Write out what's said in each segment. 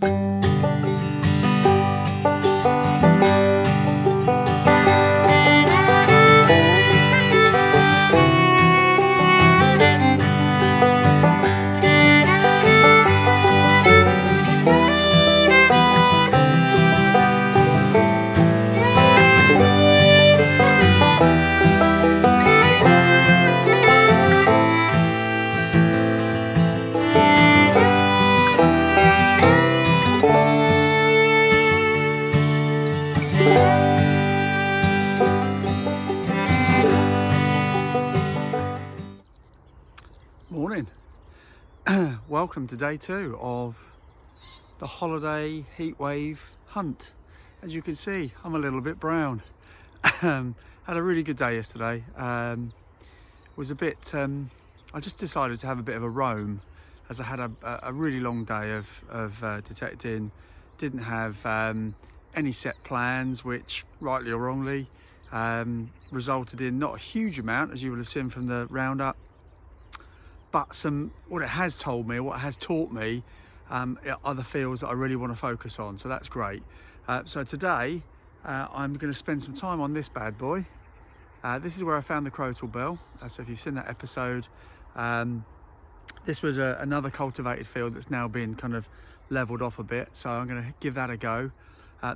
Morning. Welcome to day 2 of the holiday heatwave hunt. As you can see, I'm a little bit brown. Had a really good day yesterday. Was a bit I just decided to have a bit of a roam, as I had a really long day of detecting. Didn't have any set plans, which rightly or wrongly resulted in not a huge amount, as you would have seen from the roundup, but what it has told me, what it has taught me, are the fields that I really want to focus on. So that's great. So today I'm going to spend some time on this bad boy. This is where I found the crotal bell. So if you've seen that episode, this was another cultivated field that's now been kind of leveled off a bit. So I'm going to give that a go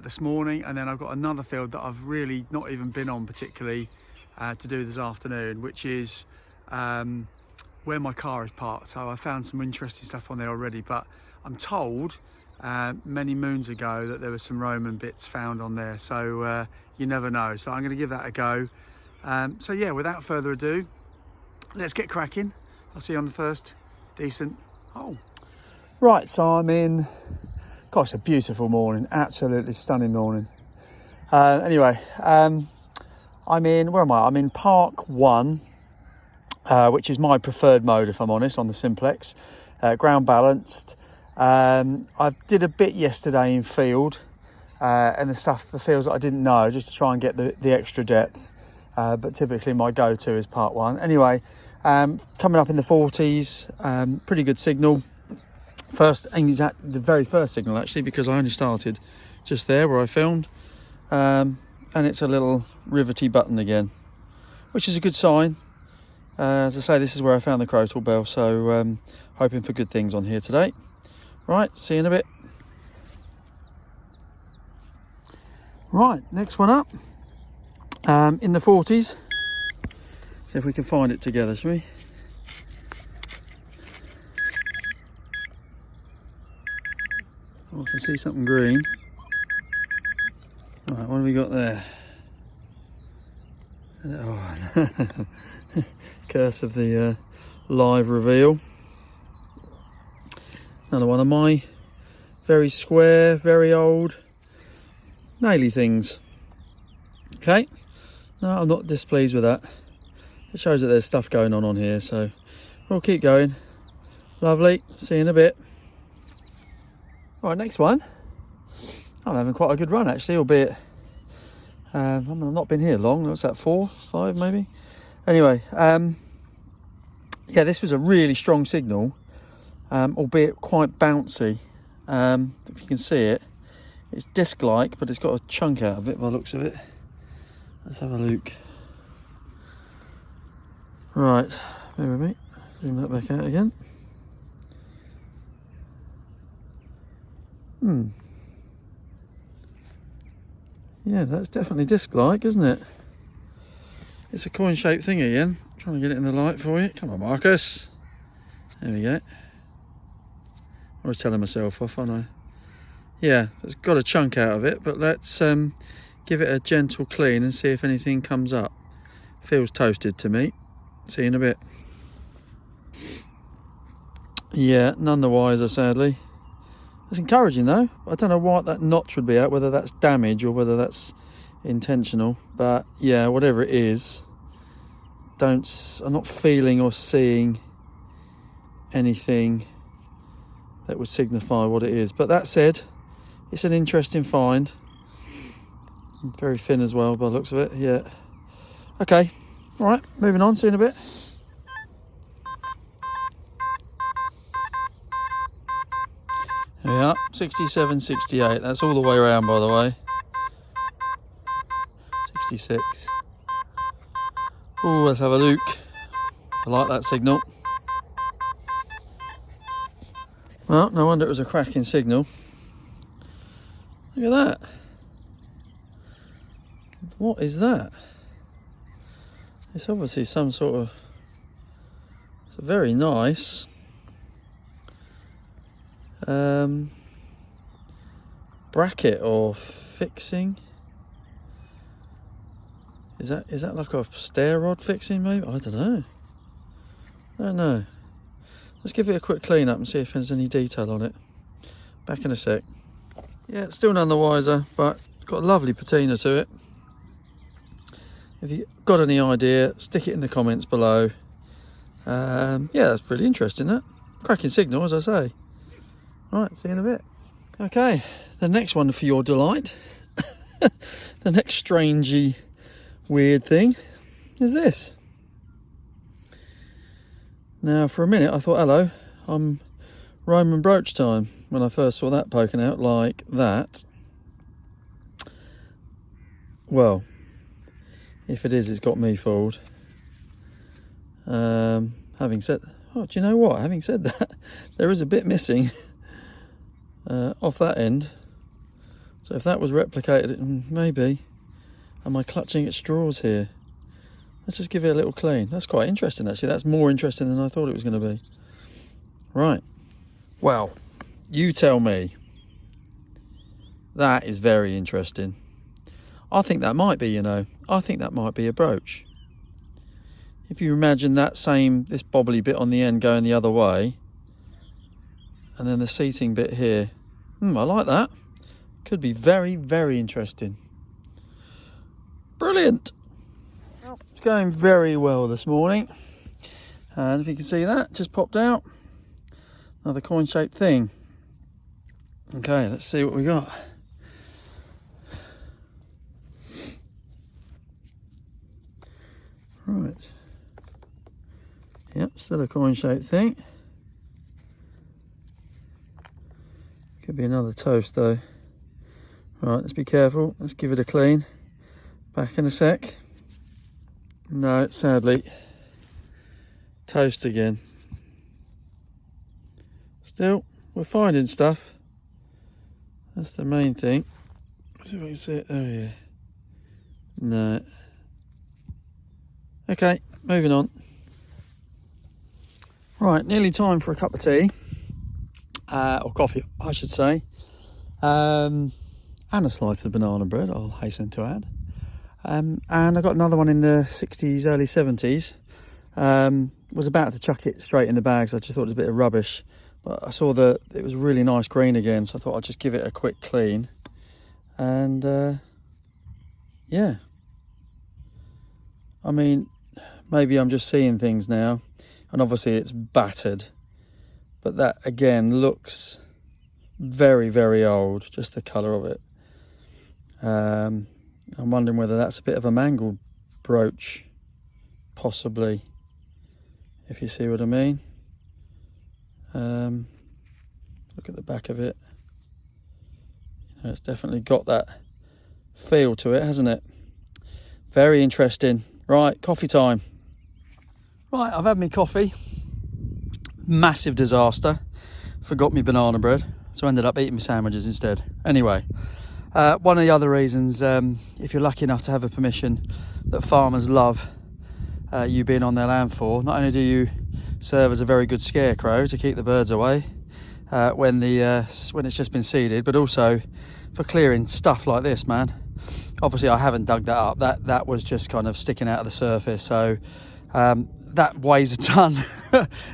this morning. And then I've got another field that I've really not even been on particularly to do this afternoon, which is where my car is parked. So I found some interesting stuff on there already, but I'm told many moons ago that there were some Roman bits found on there, so you never know. So I'm going to give that a go. So yeah, without further ado, let's get cracking. I'll see you on the first decent hole. Right, so I'm in, gosh, a beautiful morning, absolutely stunning morning. Anyway, I'm in, where am I? I'm in Park 1, which is my preferred mode, if I'm honest, on the Simplex. Ground balanced. I did a bit yesterday in field and the fields that I didn't know, just to try and get the extra depth. But typically my go-to is Part 1. Anyway, coming up in the 40s, pretty good signal. The very first signal actually, because I only started just there where I filmed. And it's a little rivety button again, which is a good sign. As I say, this is where I found the crotal bell, so hoping for good things on here today. Right, see you in a bit. Right, next one up, in the 40s. See if we can find it together, shall we? Oh, I can see something green. Right, what have we got there? Oh. Curse of the live reveal. Another one of my very square, very old naily things. Okay, no, I'm not displeased with that. It shows that there's stuff going on here, so we'll keep going. Lovely, see you in a bit. Right, next one. I'm having quite a good run actually, albeit I've not been here long. What's that, 4, 5 maybe? Anyway, yeah, this was a really strong signal, albeit quite bouncy. If you can see it, it's disc-like, but it's got a chunk out of it by the looks of it. Let's have a look. Right, bear with me. Zoom that back out again. Yeah, that's definitely disc-like, isn't it? It's a coin-shaped thing again. I'm trying to get it in the light for you. Come on, Marcus. There we go. I was telling myself off, aren't I? Yeah, it's got a chunk out of it, but let's give it a gentle clean and see if anything comes up. Feels toasted to me. See you in a bit. Yeah, none the wiser, sadly. It's encouraging though. I don't know what that notch would be at, whether that's damage or whether that's intentional, but yeah, whatever it is, I'm not feeling or seeing anything that would signify what it is. But that said, it's an interesting find. Very thin as well by the looks of it. Yeah, okay, all right, moving on, see you in a bit. Yeah, 67, 68. That's all the way around, by the way. 66. Oh, let's have a look. I like that signal. Well, no wonder it was a cracking signal. Look at that. What is that? It's obviously some sort of... It's a very nice... bracket or fixing. Is that like a stair rod fixing maybe? I don't know. Let's give it a quick clean up and see if there's any detail on it. Back in a sec. Yeah, it's still none the wiser, but it's got a lovely patina to it. If you've got any idea, stick it in the comments below. Yeah, that's really interesting, that. Cracking signal, as I say. Right, see you in a bit. Okay, the next one for your delight, the next strangey, weird thing is this. Now, for a minute, I thought, hello, I'm Roman brooch time, when I first saw that poking out like that. Well, if it is, it's got me fooled. Having said, oh, do you know what? Having said that, there is a bit missing off that end. So if that was replicated, maybe. Am I clutching at straws here? Let's just give it a little clean. That's quite interesting, actually. That's more interesting than I thought it was going to be. Right. Well, you tell me. That is very interesting. I think that might be, you know, I think that might be a brooch. If you imagine this bobbly bit on the end going the other way, and then the seating bit here. I like that. Could be very, very interesting. Brilliant. Well, it's going very well this morning. And if you can see that, just popped out. Another coin-shaped thing. Okay, let's see what we got. Right. Yep, still a coin-shaped thing. Could be another toast though. Right, let's be careful. Let's give it a clean. Back in a sec. No, sadly. Toast again. Still, we're finding stuff. That's the main thing. Let's see if I can see it. Oh yeah. No. Okay, moving on. Right, nearly time for a cup of tea. Or coffee, I should say. And a slice of banana bread, I'll hasten to add. And I got another one in the 60s, early 70s. Was about to chuck it straight in the bags. I just thought it was a bit of rubbish. But I saw that it was really nice green again, so I thought I'd just give it a quick clean. And yeah. I mean, maybe I'm just seeing things now. And obviously it's battered. But that again looks very, very old, just the colour of it. I'm wondering whether that's a bit of a mangled brooch, possibly, if you see what I mean. Look at the back of it. You know, it's definitely got that feel to it, hasn't it? Very interesting. Right, coffee time. Right, I've had my coffee. Massive disaster. Forgot my banana bread, so I ended up eating my sandwiches instead. Anyway, one of the other reasons, if you're lucky enough to have a permission that farmers love you being on their land for, not only do you serve as a very good scarecrow to keep the birds away when it's just been seeded, but also for clearing stuff like this, man. Obviously I haven't dug that up. That was just kind of sticking out of the surface, so that weighs a ton.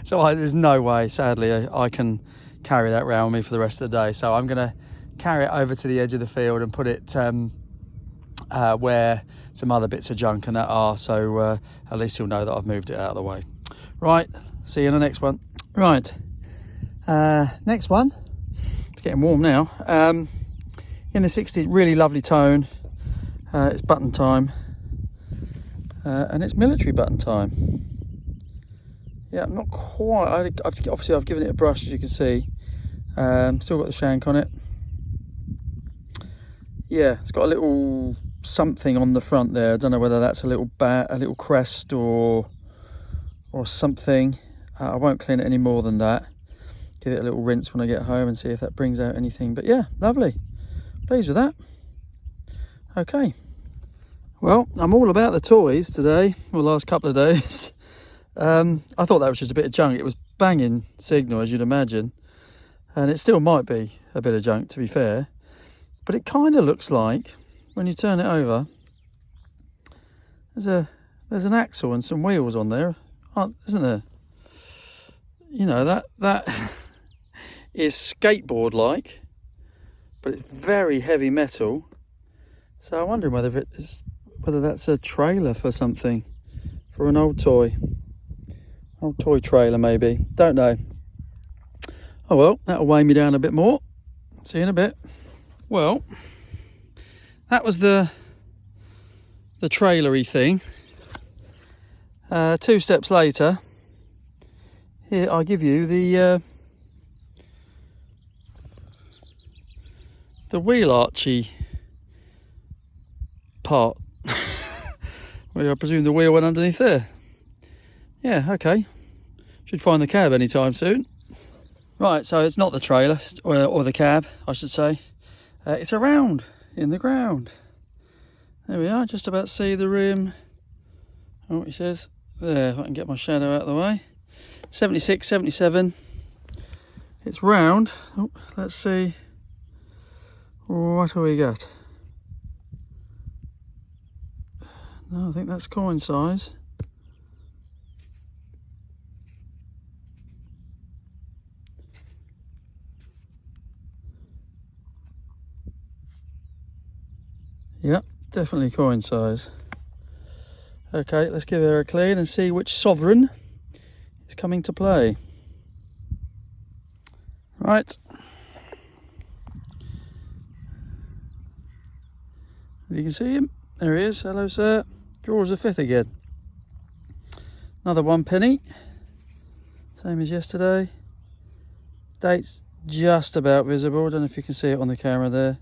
So there's no way, sadly, I can carry that around with me for the rest of the day. So I'm going to carry it over to the edge of the field and put it where some other bits of junk and that are, so at least you'll know that I've moved it out of the way. Right, see you in the next one. Right, next one. It's getting warm now. In the 60s, really lovely tone. It's button time. And it's military button time. Yeah, I'm not quite. Obviously I've given it a brush, as you can see. Still got the shank on it. Yeah, it's got a little something on the front there. I don't know whether that's a little crest or something. I won't clean it any more than that. Give it a little rinse when I get home and see if that brings out anything. But yeah, lovely. Pleased with that. Okay. Well, I'm all about the toys today, or the last couple of days. I thought that was just a bit of junk. It was banging signal, as you'd imagine. And it still might be a bit of junk, to be fair. But it kind of looks like, when you turn it over, there's an axle and some wheels on there, isn't there? You know, that is skateboard like, but it's very heavy metal. So I'm wondering whether that's a trailer for something, for an old toy trailer maybe. Don't know. Oh well, that'll weigh me down a bit more. See you in a bit. Well, that was the trailery thing. 2 steps later, here I give you the wheel archy part. Well, I presume the wheel went underneath there. Yeah, okay. Should find the cab anytime soon. Right, so it's not the trailer, or the cab, I should say. It's around in the ground. There we are, just about to see the rim. Oh, it says there, if I can get my shadow out of the way. 76, 77. It's round. Oh, let's see. What have we got? No, I think that's coin size. Yep, definitely coin size. Okay, let's give her a clean and see which sovereign is coming to play. Right. You can see him. There he is. Hello, sir. Draws a 5th again. Another 1 penny. Same as yesterday. Date's just about visible. I don't know if you can see it on the camera there.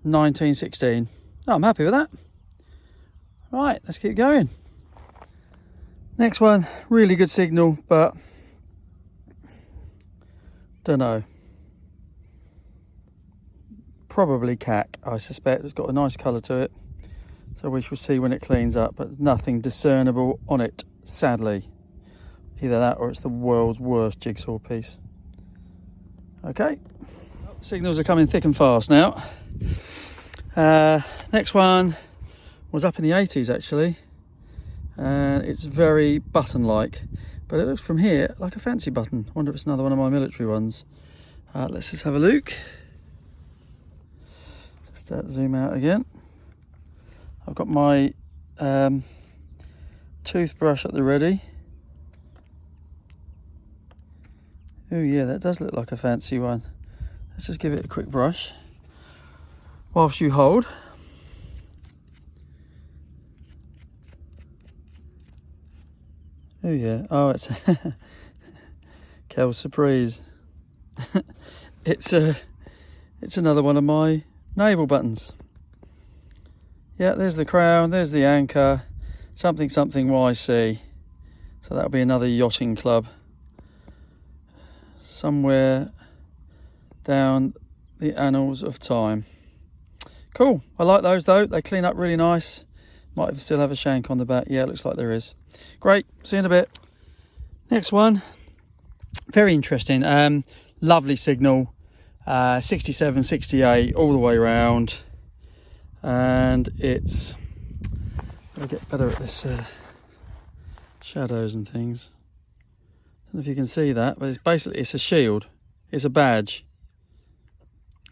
1916. Oh, I'm happy with that. Right, let's keep going. Next one, really good signal, but don't know. Probably cack, I suspect. It's got a nice colour to it, so we shall see when it cleans up, but nothing discernible on it, sadly. Either that or it's the world's worst jigsaw piece. Okay, signals are coming thick and fast now. Next one was up in the 80s actually, and it's very button-like, but it looks from here like a fancy button. I wonder if it's another one of my military ones. Let's just have a look. Just zoom out again. I've got my toothbrush at the ready. Oh yeah, that does look like a fancy one. Let's just give it a quick brush whilst you hold. Oh yeah, oh it's Kel's surprise. it's another one of my naval buttons. Yeah, there's the crown, there's the anchor, something YC. So that'll be another yachting club somewhere down the annals of time. Cool, I like those though, they clean up really nice. Might still have a shank on the back. Yeah, it looks like there is. Great, see you in a bit. Next one, very interesting. Lovely signal, 67, 68 all the way around, and it's, I'll get better at this shadows and things. Don't know if you can see that, but it's a shield, it's a badge.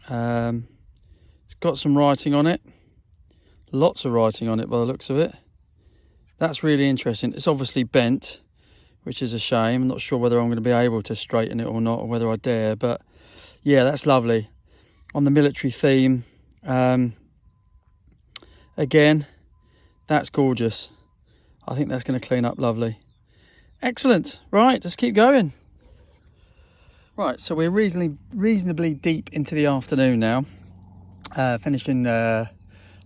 It's got some writing on it, lots of writing on it by the looks of it. That's really interesting. It's obviously bent, which is a shame. I'm not sure whether I'm going to be able to straighten it or not, or whether I dare, but yeah, that's lovely. On the military theme, again, that's gorgeous. I think that's going to clean up lovely. Excellent. Right, let's keep going. Right, so we're reasonably deep into the afternoon now. Finishing, I've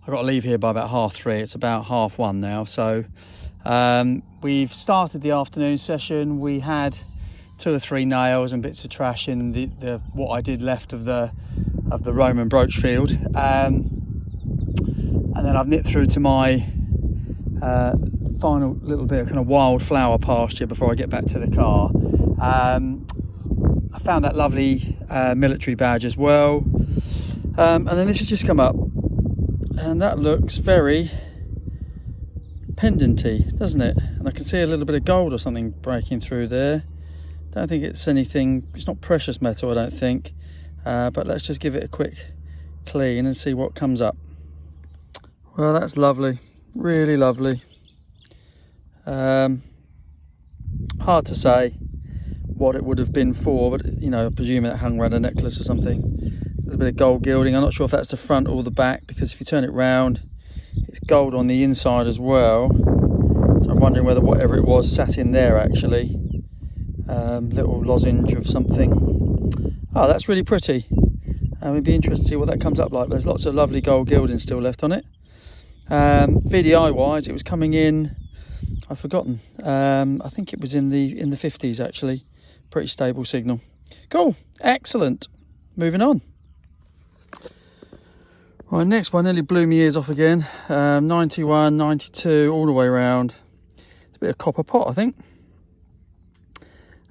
got to leave here by about 3:30. It's about 1:30 now. So we've started the afternoon session. We had 2 or 3 nails and bits of trash in the what I did left of the Roman brooch field. And then I've nipped through to my final little bit of kind of wildflower pasture before I get back to the car. I found that lovely military badge as well, and then this has just come up, and that looks very pendanty, doesn't it? And I can see a little bit of gold or something breaking through there. Don't think it's anything, it's not precious metal, I don't think, but let's just give it a quick clean and see what comes up. Well, that's lovely, really lovely. Hard to say what it would have been for, but you know, I presume it hung around a necklace or something. A little bit of gold gilding. I'm not sure if that's the front or the back, because if you turn it round, it's gold on the inside as well. So I'm wondering whether whatever it was sat in there actually. Little lozenge of something. Oh, that's really pretty. It'd be interesting to see what that comes up like. There's lots of lovely gold gilding still left on it. VDI wise, it was coming in, I've forgotten. I think it was in the 50s actually. Pretty stable signal. Cool, excellent. Moving on. Right, next one nearly blew my ears off again. 91, 92, all the way around. It's a bit of copper pot, I think.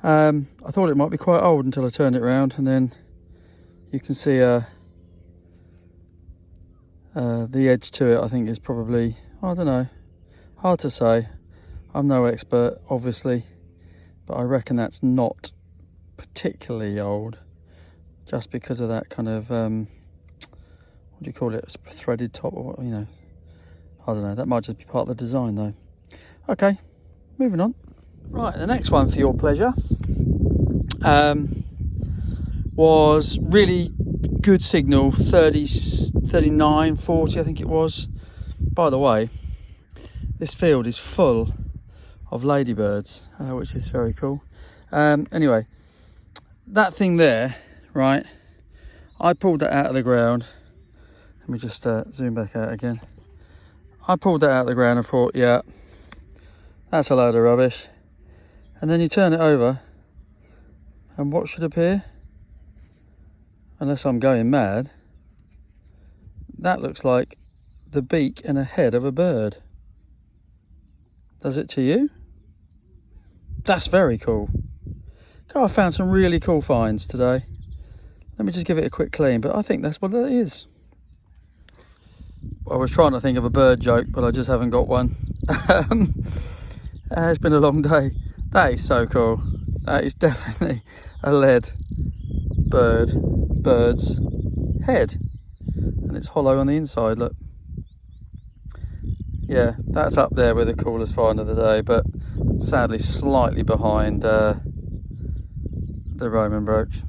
I thought it might be quite old until I turned it around, and then you can see the edge to it. I think is probably, I don't know, hard to say. I'm no expert, obviously, but I reckon that's not particularly old, just because of that kind of what do you call it, threaded top, or you know, I don't know. That might just be part of the design though. Okay, moving on. Right, the next one for your pleasure was really good signal, 30, 39, 40 I think it was. By the way, this field is full of ladybirds, which is very cool. Anyway, that thing there, right, I pulled that out of the ground. Let me just zoom back out again. I pulled that out of the ground and thought, yeah, that's a load of rubbish. And then you turn it over, and what should appear? Unless I'm going mad, that looks like the beak and a head of a bird. Does it to you? That's very cool. God, I found some really cool finds today. Let me just give it a quick clean, but I think that's what it is. I was trying to think of a bird joke, but I just haven't got one. It's been a long day. That is so cool. That is definitely a lead bird's head. And it's hollow on the inside, look. Yeah, that's up there with the coolest find of the day, but sadly slightly behind the Roman brooch.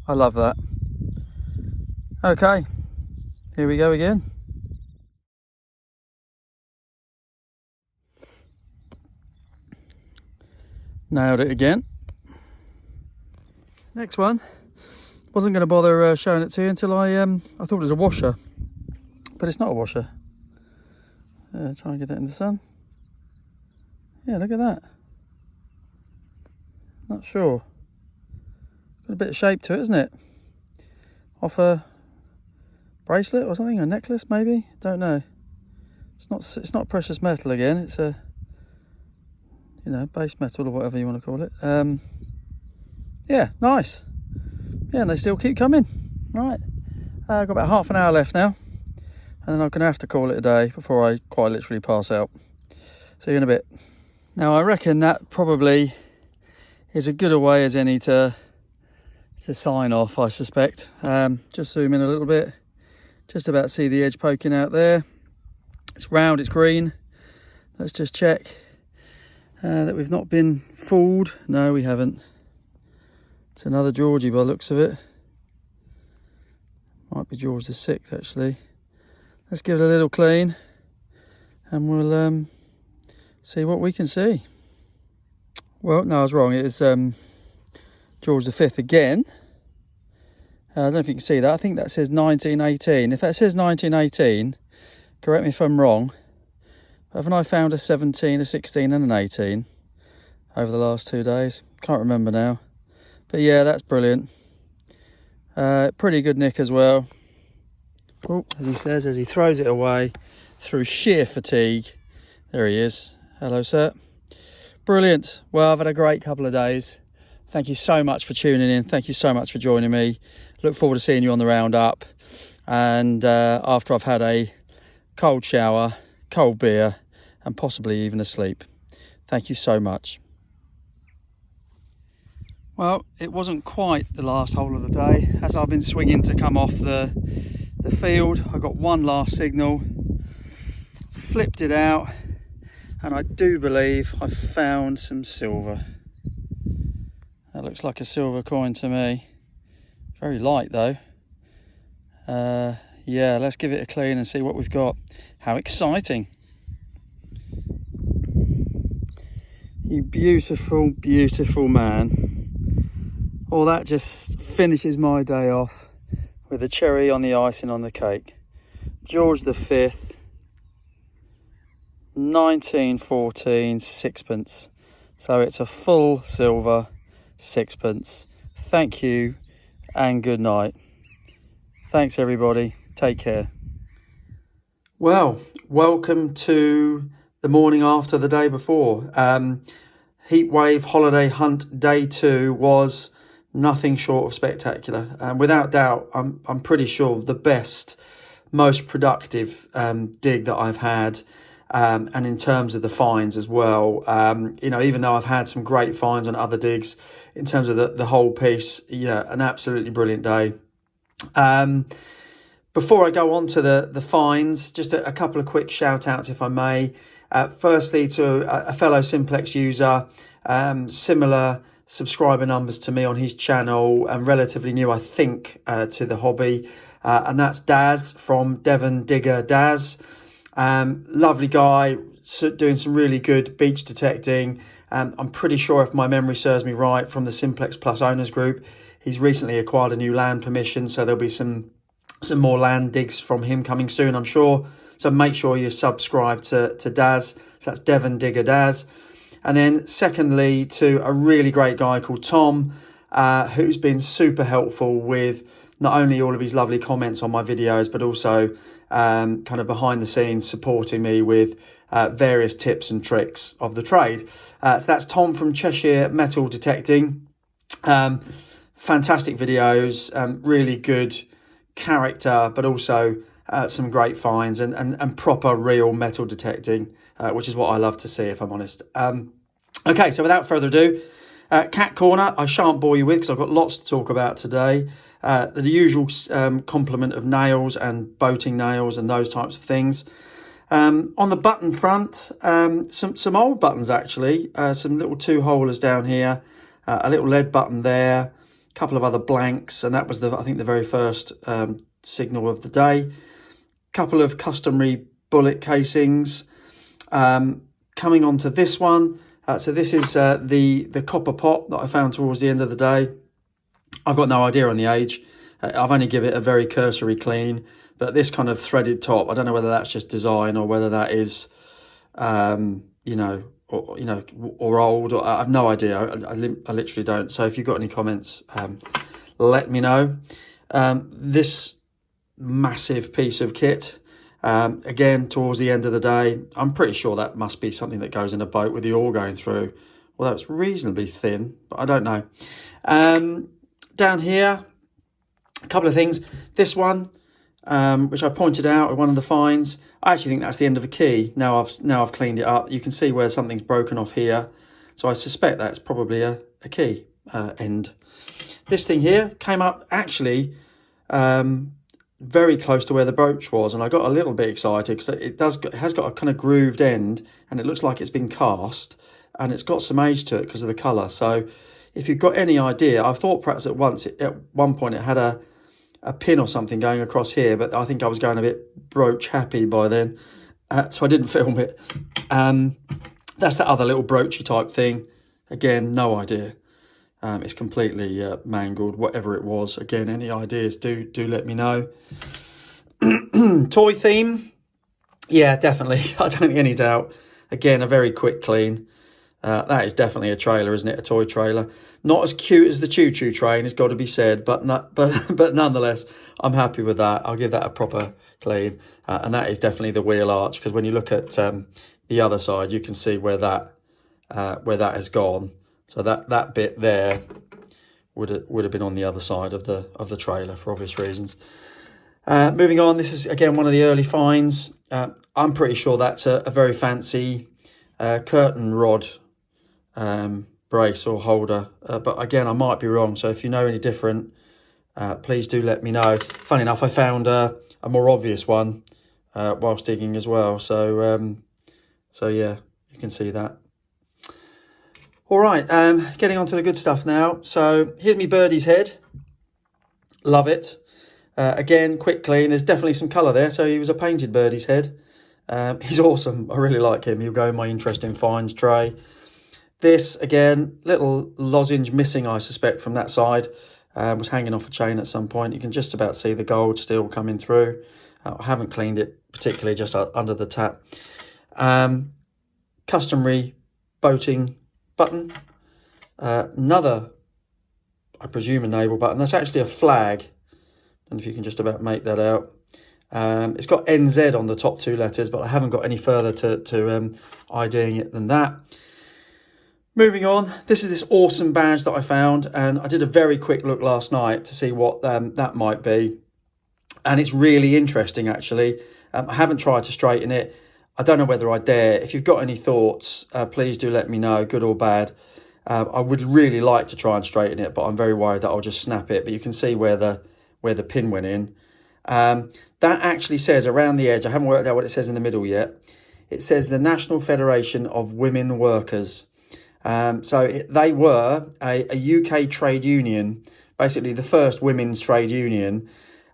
I love that. Okay, here we go again. Nailed it again. Next one. Wasn't going to bother showing it to you until I thought it was a washer, but it's not a washer. Try and get it in the sun. Yeah, look at that. Not sure. Got a bit of shape to it, isn't it? Off a bracelet or something, a necklace maybe. Don't know. It's not precious metal again. It's a, you know, base metal or whatever you want to call it. Yeah, nice. Yeah, and they still keep coming. Right, I've got about half an hour left now, and then I'm going to have to call it a day before I quite literally pass out. See you in a bit. Now, I reckon that probably is as good a way as any to sign off, I suspect. Just zoom in a little bit. Just about see the edge poking out there. It's round, it's green. Let's just check that we've not been fooled. No, we haven't. It's another Georgie by the looks of it. Might be George the 6th actually. Let's give it a little clean and we'll see what we can see. Well, no, I was wrong. It is George V again. I don't know if you can see that. I think that says 1918. If that says 1918, correct me if I'm wrong, haven't I found a 17, a 16 and an 18 over the last 2 days? Can't remember now. But yeah, that's brilliant. Pretty good nick as well. Oh, as he says, as he throws it away through sheer fatigue. There he is. Hello, sir. Brilliant. Well, I've had a great couple of days. Thank you so much for tuning in. Thank you so much for joining me. Look forward to seeing you on the roundup. And after I've had a cold shower, cold beer, and possibly even a sleep. Thank you so much. Well, it wasn't quite the last hole of the day. As I've been swinging to come off the field, I got one last signal, flipped it out, and I do believe I've found some silver. That looks like a silver coin to me. Very light though. Yeah, let's give it a clean and see what we've got. How exciting. You beautiful, beautiful man. Well, that just finishes my day off with a cherry on the icing on the cake. George V, 1914 sixpence. So it's a full silver sixpence. Thank you and good night. Thanks everybody. Take care. Well, welcome to the morning after the day before. Heatwave holiday hunt day 2 was nothing short of spectacular. Without doubt, I'm pretty sure the best, most productive dig that I've had. And in terms of the finds as well, you know, even though I've had some great finds on other digs, in terms of the whole piece, you know, an absolutely brilliant day. Before I go on to the finds, just a couple of quick shout outs, if I may. Firstly, to a fellow Simplex user, similar subscriber numbers to me on his channel, and relatively new, I think, to the hobby. And that's Daz from Devon Digger Daz. Lovely guy, doing some really good beach detecting. I'm pretty sure, if my memory serves me right, from the Simplex Plus owners group, he's recently acquired a new land permission, so there'll be some more land digs from him coming soon, I'm sure. So make sure you subscribe to Daz. So that's Devon Digger Daz. And then secondly, to a really great guy called Tom, who's been super helpful with not only all of his lovely comments on my videos, but also kind of behind the scenes supporting me with various tips and tricks of the trade. So that's Tom from Cheshire Metal Detecting. Fantastic videos, really good character, but also some great finds and proper real metal detecting, which is what I love to see, if I'm honest. Okay, so without further ado, Cat Corner, I shan't bore you with because I've got lots to talk about today. The usual complement of nails and boating nails and those types of things. On the button front, some old buttons actually, some little 2-holers down here, a little lead button there, a couple of other blanks, and that was I think the very first signal of the day. Couple of customary bullet casings. Coming on to this one, so this is the copper pot that I found towards the end of the day. I've got no idea on the age. I've only given it a very cursory clean, but this kind of threaded top, I don't know whether that's just design or whether that is, you know, or old. Or I have no idea. I literally don't. So if you've got any comments, let me know. This massive piece of kit, again towards the end of the day, I'm pretty sure that must be something that goes in a boat with the oar going through, although it's reasonably thin, but I don't know. Down here, a couple of things. This one, which I pointed out at one of the finds, I actually think that's the end of a key. Now I've cleaned it up, you can see where something's broken off here, so I suspect that's probably a key end. This thing here came up actually very close to where the brooch was, and I got a little bit excited because it has got a kind of grooved end, and it looks like it's been cast, and it's got some age to it because of the colour. So if you've got any idea, I thought perhaps at one point it had a pin or something going across here, but I think I was going a bit brooch happy by then, so I didn't film it. That's that other little broachy type thing. Again, no idea. It's completely mangled, whatever it was. Again, any ideas, do let me know. Toy theme, yeah, definitely. I don't think any doubt. Again, a very quick clean. That is definitely a trailer, isn't it? A toy trailer. Not as cute as the choo-choo train, it's got to be said, but nonetheless, I'm happy with that. I'll give that a proper clean. And that is definitely the wheel arch, because when you look at the other side, you can see where that has gone. So that bit there would have been on the other side of the trailer for obvious reasons. Moving on, this is again one of the early finds. I'm pretty sure that's a very fancy curtain rod brace or holder, but again, I might be wrong. So if you know any different, please do let me know. Funny enough, I found a more obvious one whilst digging as well. So yeah, you can see that. All right, getting on to the good stuff now. So here's me birdie's head. Love it. Again, quick clean. There's definitely some colour there. So he was a painted birdie's head. He's awesome. I really like him. He'll go in my interesting finds tray. This, again, little lozenge missing, I suspect, from that side. Was hanging off a chain at some point. You can just about see the gold still coming through. I haven't cleaned it particularly, just under the tap. Customary boating button. Another, I presume, a naval button. That's actually a flag. I don't know if you can just about make that out. It's got NZ on the top two letters, but I haven't got any further to IDing it than that. Moving on, this is this awesome badge that I found, and I did a very quick look last night to see what that might be. And it's really interesting, actually. I haven't tried to straighten it. I don't know whether I dare. If you've got any thoughts, please do let me know, good or bad. I would really like to try and straighten it, but I'm very worried that I'll just snap it. But you can see where the pin went in. That actually says around the edge, I haven't worked out what it says in the middle yet. It says the National Federation of Women Workers. They were a UK trade union, basically the first women's trade union,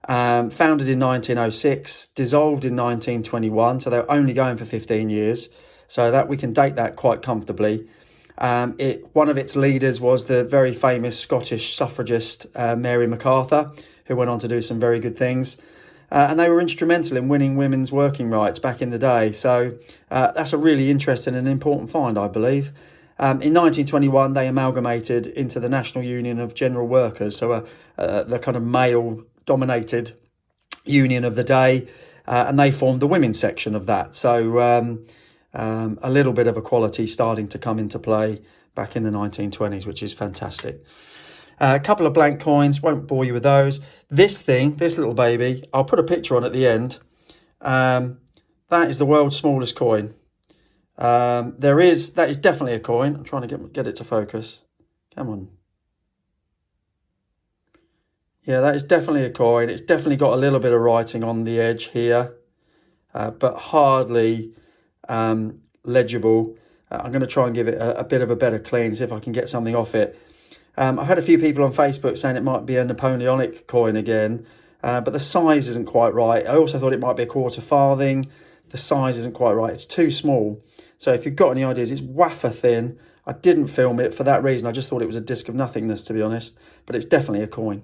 founded in 1906, dissolved in 1921. So they were only going for 15 years. So that we can date that quite comfortably. One of its leaders was the very famous Scottish suffragist Mary MacArthur, who went on to do some very good things. And they were instrumental in winning women's working rights back in the day. So that's a really interesting and important find, I believe. In 1921, they amalgamated into the National Union of General Workers, so the kind of male-dominated union of the day, and they formed the women's section of that. So a little bit of equality starting to come into play back in the 1920s, which is fantastic. A couple of blank coins, won't bore you with those. This thing, this little baby, I'll put a picture on at the end. That is the world's smallest coin. That is definitely a coin. I'm trying to get it to focus. Come on. Yeah, that is definitely a coin. It's definitely got a little bit of writing on the edge here, but hardly legible. I'm going to try and give it a bit of a better clean, see if I can get something off it. I've had a few people on Facebook saying it might be a Napoleonic coin again, but the size isn't quite right. I also thought it might be a quarter farthing. The size isn't quite right. It's too small. So if you've got any ideas, it's wafer thin. I didn't film it for that reason. I just thought it was a disc of nothingness, to be honest. But it's definitely a coin.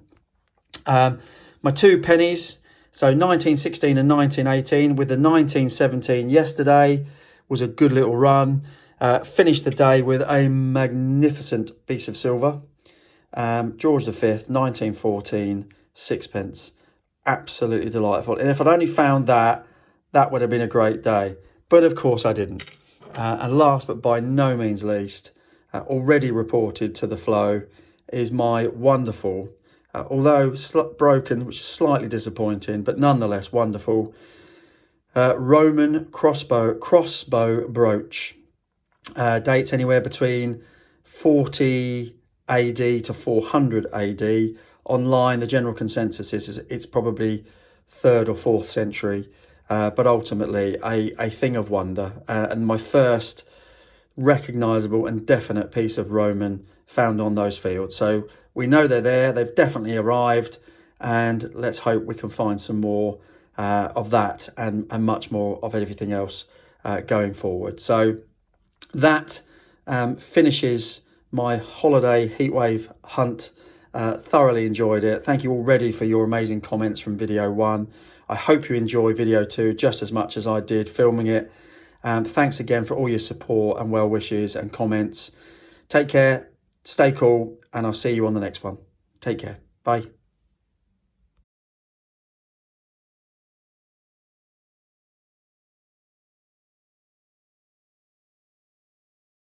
My two pennies. So 1916 and 1918. With the 1917 yesterday was a good little run. Finished the day with a magnificent piece of silver. George V, 1914, sixpence. Absolutely delightful. And if I'd only found that would have been a great day. But of course I didn't. And last but by no means least, already reported to the flow, is my wonderful, although broken, which is slightly disappointing, but nonetheless wonderful, Roman crossbow brooch. Dates anywhere between 40 AD to 400 AD. Online, the general consensus is it's probably 3rd or 4th century. But ultimately a thing of wonder, and my first recognisable and definite piece of Roman found on those fields. So we know they're there, they've definitely arrived, and let's hope we can find some more of that and much more of everything else going forward. So that finishes my holiday heatwave hunt. Thoroughly enjoyed it. Thank you already for your amazing comments from video 1. I hope you enjoy video 2 just as much as I did filming it. Thanks again for all your support and well wishes and comments. Take care, stay cool, and I'll see you on the next one. Take care. Bye.